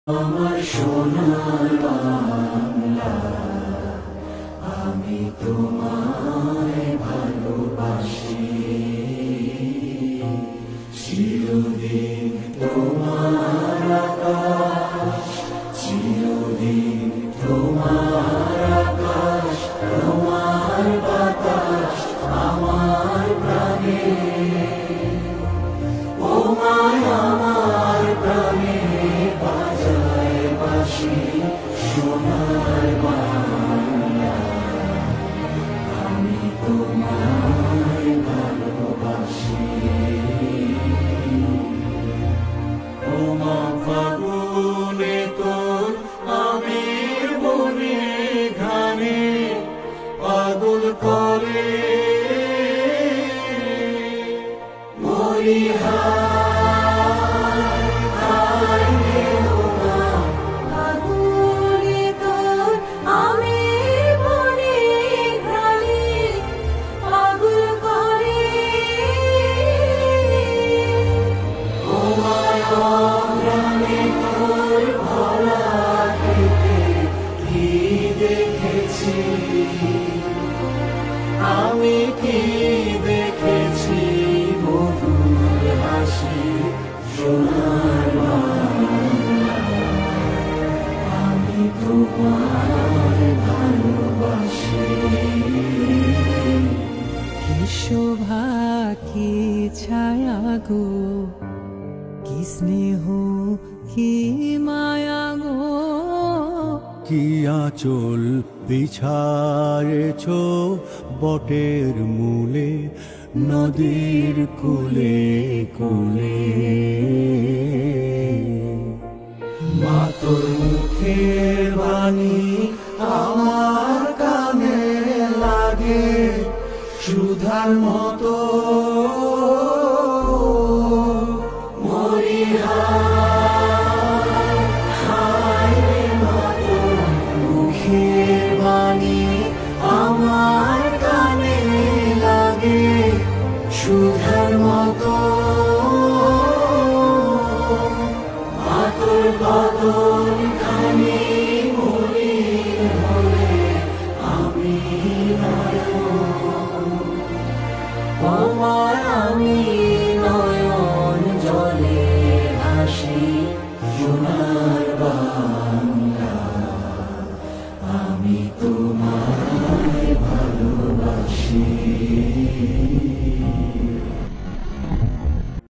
আমার সোনার বাংলা, আমি তোমায় ভালোবাসি। চিরদিন তোমার আকাশ, চিরদিন তোমার আকাশ, তোমার বাতাস আমার প্রাণে। ও মায় আমার প্রাণে বাজায় বাঁশি সোনার বাংলা, আমি তোমায় ভালোবাসি। ও মা ফাগুনে তোর আবির বনে ঘানে পাগল করে মরি আমি কি দেখেছি মধুর হাসি সোনার বাংলা, আমি তোমায় ভালোবাসি। কি শোভা কি ছায়া গো, কি স্নেহ কি মায়া গো, কি আঁচল বিছায়েছ বটের মূলে নদীর কূলে কূলে। মা তোর মুখের বাণী আমার কানে লাগে সুধার মতো। মরিহা